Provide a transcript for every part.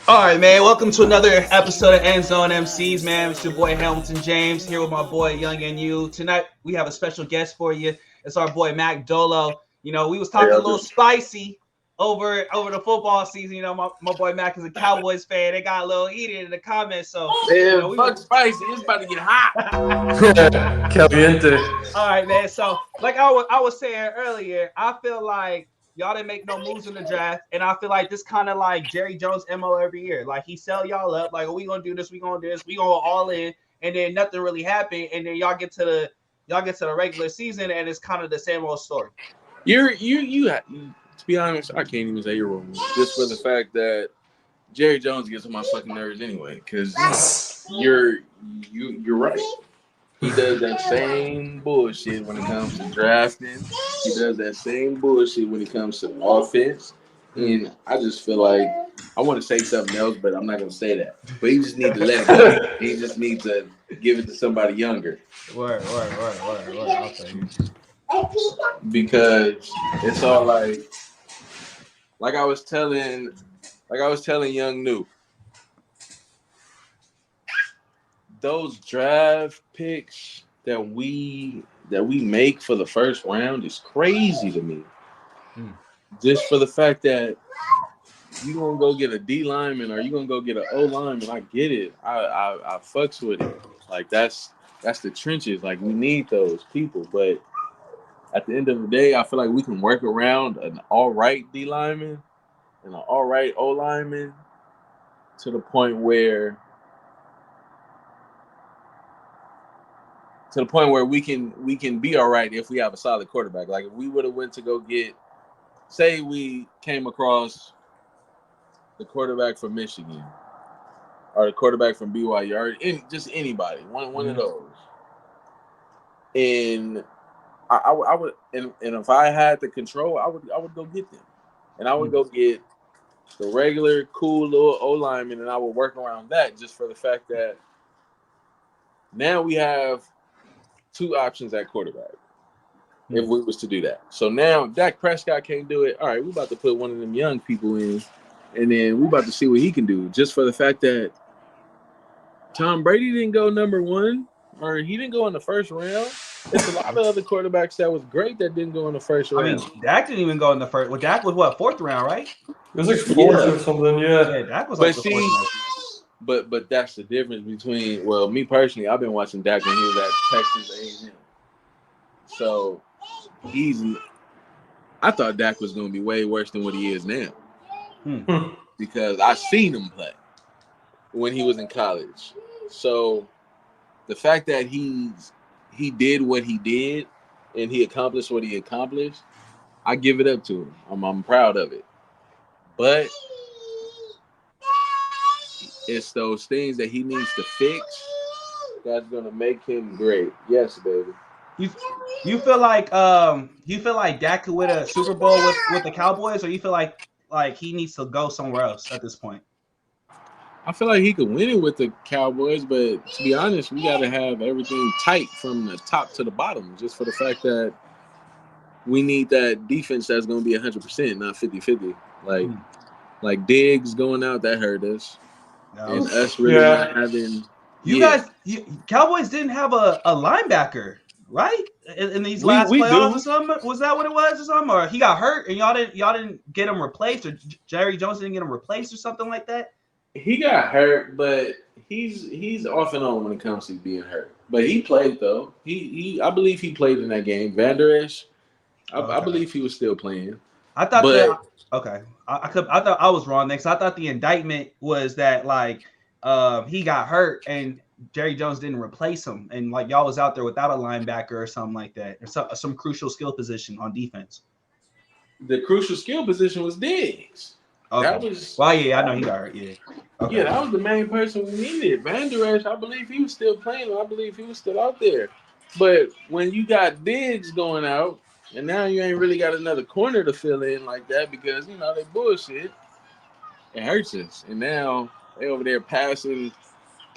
All right, man. Welcome to another episode of End Zone Emcees, man. It's your boy Hamilton James here with my boy Young and You. Tonight we have a special guest for you. It's our boy Macc Dolo. You know, we was talking a little spicy over the football season. You know, my boy Mac is a Cowboys fan. They got a little heated in the comments. So man, fuck spicy. It's about to get hot. Caliente. All right, man. So like I was saying earlier, I feel like y'all didn't make no moves in the draft, and I feel like this kind of like Jerry Jones MO every year. Like he sell y'all up, like we gonna do this, we gonna do this, we gonna go all in, and then nothing really happened, and then y'all get to the regular season, and it's kind of the same old story. You to be honest, I can't even say you're wrong. Just for the fact that Jerry Jones gets on my fucking nerves anyway, because you're right. He does that same bullshit when it comes to drafting. He does that same bullshit when it comes to offense. And I just feel like I want to say something else, but I'm not going to say that. But he just needs to let it go. He just needs to give it to somebody younger. Word. I'll tell you. Because it's all like I was telling Young New. Those draft picks that we make for the first round is crazy to me. Just for the fact that you gonna go get a D lineman or you gonna go get an O lineman, I get it. I fucks with it. Like that's the trenches. Like we need those people, but at the end of the day, I feel like we can work around an all right D lineman and an all right O lineman to the point where we can be all right if we have a solid quarterback. Like if we would have went to go get, say we came across the quarterback from Michigan or the quarterback from BYU or just anybody, one of those. And I would and if I had the control, I would go get them. And I would go get the regular cool little O lineman and I would work around that just for the fact that now we have two options at quarterback if we was to do that. So now Dak Prescott can't do it. All right, we about to put one of them young people in, and then we about to see what he can do. Just for the fact that Tom Brady didn't go number one, or he didn't go in the first round. It's a lot of other quarterbacks that was great that didn't go in the first round. I mean, Dak didn't even go in the first. Well, Dak was what, fourth round, right? It was like fourth or something, Yeah, Dak was like the fourth round. But that's the difference between, well, me personally, I've been watching Dak when he was at Texas A&M. So I thought Dak was going to be way worse than what he is now. Because I seen him play when he was in college. So the fact that he did what he did and he accomplished what he accomplished, I give it up to him. I'm proud of it. But it's those things that he needs to fix that's gonna make him great. Yes, baby. You feel like Dak could win a Super Bowl with the Cowboys, or you feel like he needs to go somewhere else at this point? I feel like he could win it with the Cowboys, but to be honest, we gotta have everything tight from the top to the bottom, just for the fact that we need that defense that's gonna be 100%, not 50-50. Like Diggs going out, that hurt us. And us really not having. Cowboys didn't have a linebacker, right? In these last playoffs or something. Was that what it was or something? Or he got hurt and y'all didn't get him replaced, or Jerry Jones didn't get him replaced or something like that? He got hurt, but he's off and on when it comes to being hurt. But he played though. I believe he played in that game. Van Der Esch, I believe he was still playing. I thought I thought I was wrong next. I thought the indictment was that he got hurt and Jerry Jones didn't replace him, and like y'all was out there without a linebacker or something like that, or some crucial skill position on defense. The crucial skill position was Diggs. Okay. That was. Well, yeah, I know he got hurt. Yeah. Okay. Yeah, that was the main person we needed. Van Der Esch, I believe he was still playing. I believe he was still out there. But when you got Diggs going out, and now you ain't really got another corner to fill in like that because, they bullshit. It hurts us. And now they over there passing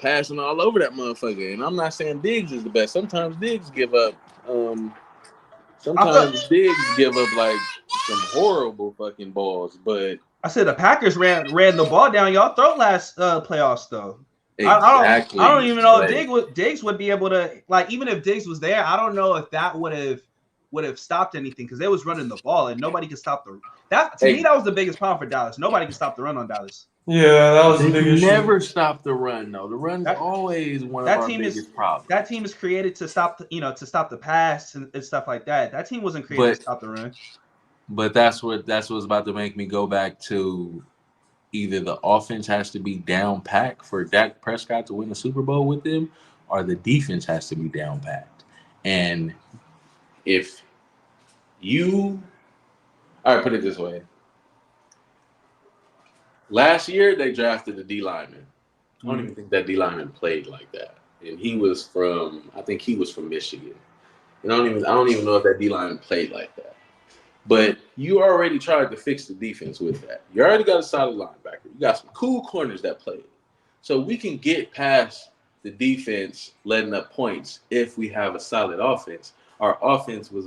all over that motherfucker. And I'm not saying Diggs is the best. Sometimes Diggs give up. Diggs give up like some horrible fucking balls. But I said the Packers ran the ball down y'all throat last playoffs though. Exactly. I don't even know if Diggs would be able to, like, even if Diggs was there, I don't know if that would have stopped anything because they was running the ball and nobody could stop that. To me, that was the biggest problem for Dallas. Nobody could stop the run on Dallas. Yeah, that was the big issue. Never stop the run though. The run's always one of our biggest problems. That team is created to stop the pass and stuff like that. That team wasn't created to stop the run. But that's what's about to make me go back to either the offense has to be down packed for Dak Prescott to win the Super Bowl with them, or the defense has to be down packed. And if all right, put it this way. Last year they drafted a D lineman. I don't even think that D lineman played like that. And I think he was from Michigan. And I don't even know if that D lineman played like that. But you already tried to fix the defense with that. You already got a solid linebacker. You got some cool corners that played. So we can get past the defense letting up points if we have a solid offense. Our offense was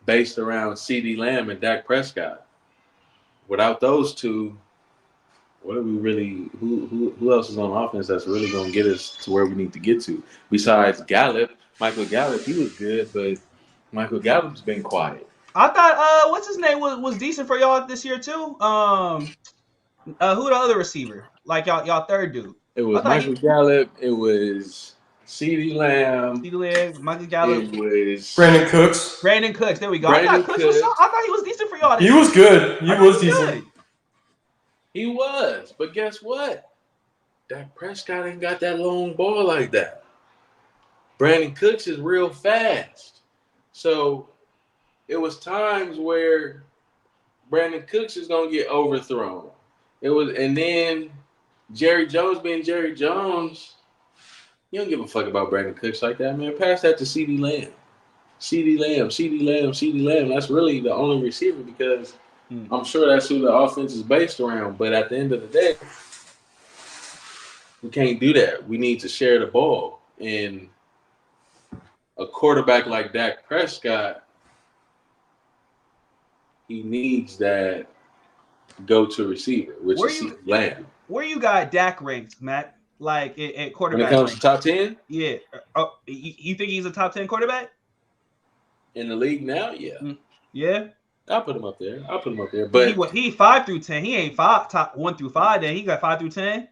based around CeeDee Lamb and Dak Prescott. Without those two, what are we really? Who else is on offense that's really going to get us to where we need to get to? Besides Michael Gallup, he was good, but Michael Gallup's been quiet. I thought what's his name was decent for y'all this year too. Who the other receiver? Like y'all third dude. It was Michael Gallup. It was CeeDee Lamb. Michael Gallup. It was Brandon Cooks. There we go. I thought he was decent for y'all. He was good. He was decent. He was, but guess what? Dak Prescott ain't got that long ball like that. Brandon Cooks is real fast. So it was times where Brandon Cooks is gonna get overthrown. And then Jerry Jones being Jerry Jones, you don't give a fuck about Brandon Cooks like that, man. Pass that to CeeDee Lamb. CeeDee Lamb. That's really the only receiver because I'm sure that's who the offense is based around. But at the end of the day, we can't do that. We need to share the ball. And a quarterback like Dak Prescott, he needs that go-to receiver, which is CeeDee Lamb. Where you got Dak ranked, Matt? Like at quarterback? When it comes to top 10? Yeah. Oh, you think he's a top 10 quarterback? In the league now? Yeah. Yeah. I'll put him up there. But he 5 through 10. He ain't top 1 through 5. Then he got 5 through 10.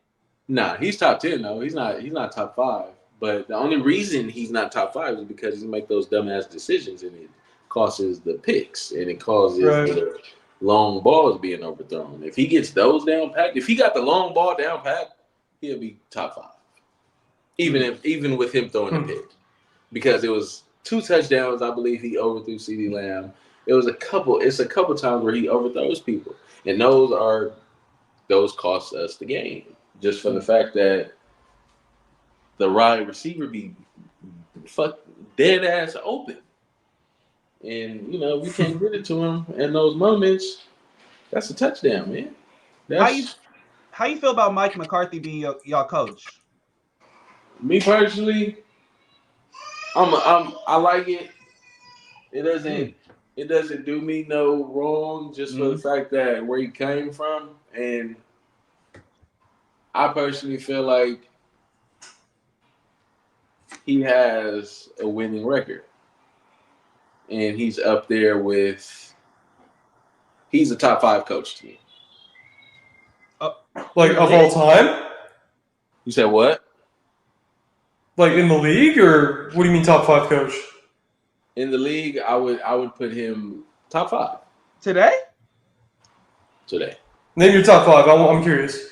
Nah, he's top 10 though. He's not top 5. But the only reason he's not top 5 is because he make those dumbass decisions and it causes the picks and it causes the long balls being overthrown. If he gets those down packed, if he got the long ball down packed, he'll be top 5. Even with him throwing the pick. Because it was 2 touchdowns, I believe he overthrew CeeDee Lamb. It's a couple times where he overthrows people. And those cost us the game. Just for the fact that the wide receiver be dead ass open. And we can't get it to him in those moments. That's a touchdown, man. How you feel about Mike McCarthy being y'all coach? Me personally, I like it. It doesn't do me no wrong just for the fact that where he came from, and I personally feel like he has a winning record, and he's up there with. He's a top 5 coach to me. Like of all time? You said what? Like in the league, or what do you mean top 5 coach? In the league, I would put him top 5. Today. Name your top 5. I'm curious.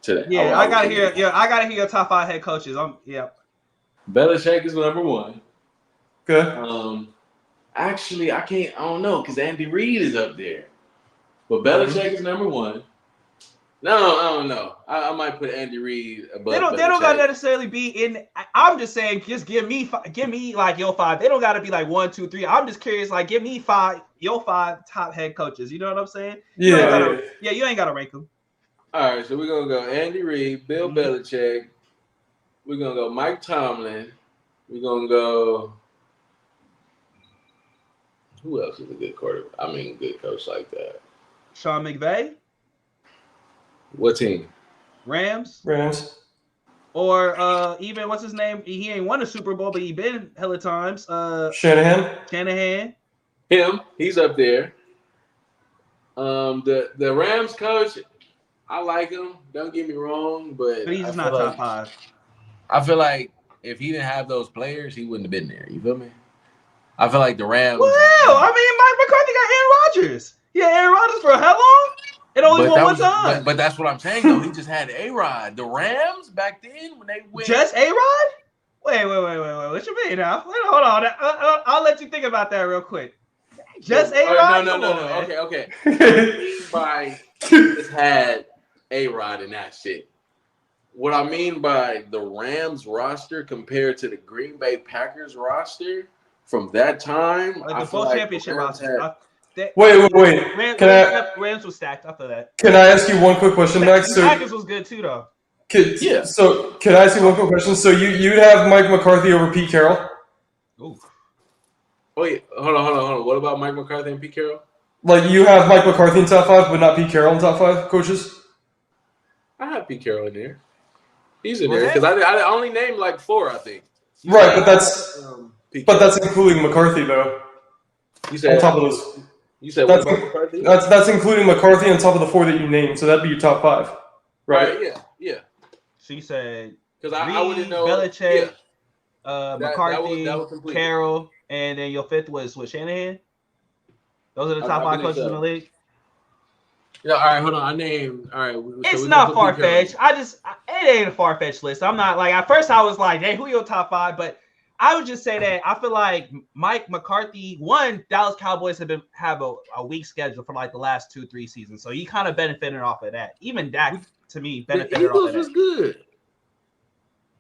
Today. Yeah, I gotta hear your top 5 head coaches. Belichick is number 1. Okay. Actually, I don't know because Andy Reid is up there, but Belichick is number 1. No, I don't know. I might put Andy Reid above. They don't gotta necessarily be in. I'm just saying, just give me like your 5. They don't gotta be like 1, 2, 3. I'm just curious, like give me your 5 top head coaches. You know what I'm saying? You ain't gotta rank them. All right, so we're gonna go Andy Reid, Bill Belichick. We're gonna go Mike Tomlin. We're gonna go. Who else is a good quarterback? I mean, good coach like that. Sean McVay, What team? Rams, or even what's his name? He ain't won a Super Bowl, but he been hella times. Shanahan. Him. He's up there. The Rams coach, I like him. Don't get me wrong, but he's just not top 5. I feel like if he didn't have those players, he wouldn't have been there. You feel me? I feel like the Rams. Well, I mean, Mike McCarthy got Aaron Rodgers. Yeah, Aaron Rodgers for how long? It only won one time. But that's what I'm saying, though. He just had A-Rod. The Rams back then, when they went. Just A-Rod? Wait. What you mean now? Hold on. I'll let you think about that real quick. Just A-Rod? No. Okay. By just had A-Rod and that shit. What I mean by the Rams roster compared to the Green Bay Packers roster from that time, like the full championship roster. Wait. Rams was stacked. I feel that. Can I ask you one quick question, Max? The Packers was good too, though. So can I ask you one quick question? So you'd have Mike McCarthy over Pete Carroll? Ooh. Wait, hold on. What about Mike McCarthy and Pete Carroll? Like you have Mike McCarthy in top 5, but not Pete Carroll in top 5 coaches? I have Pete Carroll in there. He's in there because I only named like 4, I think. Right, but that's including McCarthy though. You said on top of those. You said what about McCarthy? That's including McCarthy on top of the 4 that you named, so that'd be your top 5, right? Yeah. She said because I wouldn't know. Belichick, McCarthy, that was Carroll, and then your 5th was Shanahan. Those are the top 5 coaches in the league. Yeah, all right, hold on. I named. All right, it's not far fetched. It ain't a far fetched list. I'm not like at first I was like, hey, who your top 5? But I would just say that I feel like Mike McCarthy. Dallas Cowboys have a weak schedule for like the last 2-3 seasons, so he kind of benefited off of that. Even Dak to me benefited off of that. The Eagles was good.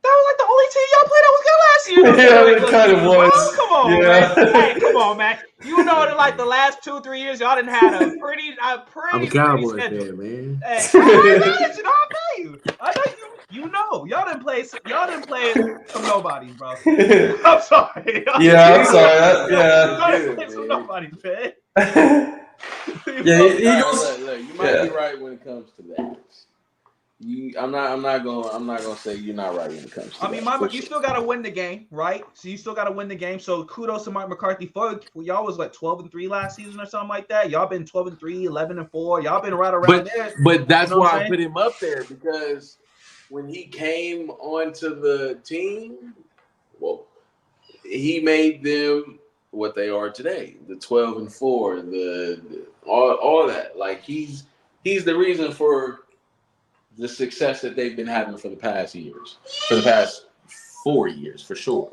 That was like the only team y'all played that was good last year. Yeah, it kind of was. Oh, come on, man. Hey, come on, man. You know that like the last 2-3 years, y'all didn't have a pretty I'm a Cowboys fan, man. Hey, I'll tell you. I know you know. Y'all didn't play some nobodies, bro. I'm sorry. I'm sorry. Y'all didn't play some nobodies, man. Eagles. Look, you might be right when it comes to that. I'm not gonna say you're not right when it comes to. I mean, you still gotta win the game, right? So you still gotta win the game. So kudos to Mike McCarthy for y'all was 12-3 last season or something like that. Y'all been 12-3, 11-4. Y'all been right around there. But that's why I put him up there because when he came onto the team, well, he made them what they are today. The 12-4, the all that. Like he's the reason for the success that they've been having for the past 4 years, for sure.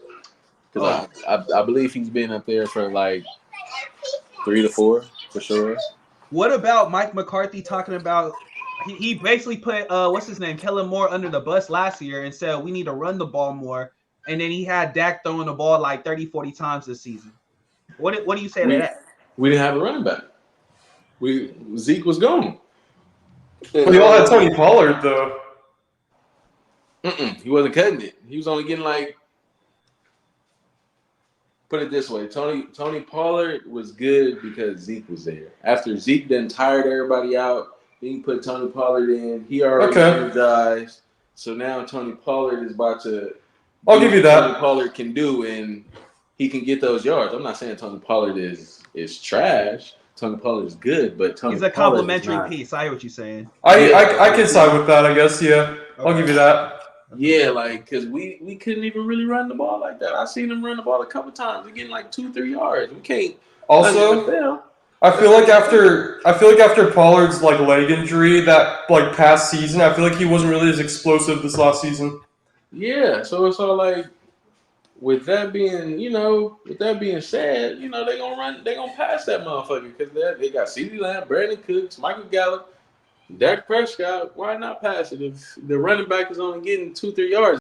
Because I believe he's been up there for like 3 to 4, for sure. What about Mike McCarthy talking about? He basically put what's his name, Kellen Moore, under the bus last year and said we need to run the ball more. And then he had Dak throwing the ball like 30-40 times this season. What do you say to that? We didn't have a running back. Zeke was gone. Well, y'all had Tony Pollard, though. He wasn't cutting it. He was only getting like. Put it this way: Tony Pollard was good because Zeke was there. After Zeke then tired everybody out, he put Tony Pollard in. He already energized. So now Tony Pollard is about to. I'll give you that. Tony Pollard can do, and he can get those yards. I'm not saying Tony Pollard is trash. Tony Pollard is good, but he's a complimentary piece. I hear what you're saying. I can side with that, I guess. Yeah, I'll give you that. Yeah, like because we couldn't even really run the ball like that. I seen him run the ball a couple times. We're getting like 2-3 yards. We can't. Also, I feel like after Pollard's like leg injury that like past season, I feel like he wasn't really as explosive this last season. Yeah, so it's all like. With that being said, they're gonna pass that motherfucker because they got CeeDee Lamb, Brandon Cooks, Michael Gallup, Dak Prescott. Why not pass it if the running back is only getting 2-3 yards?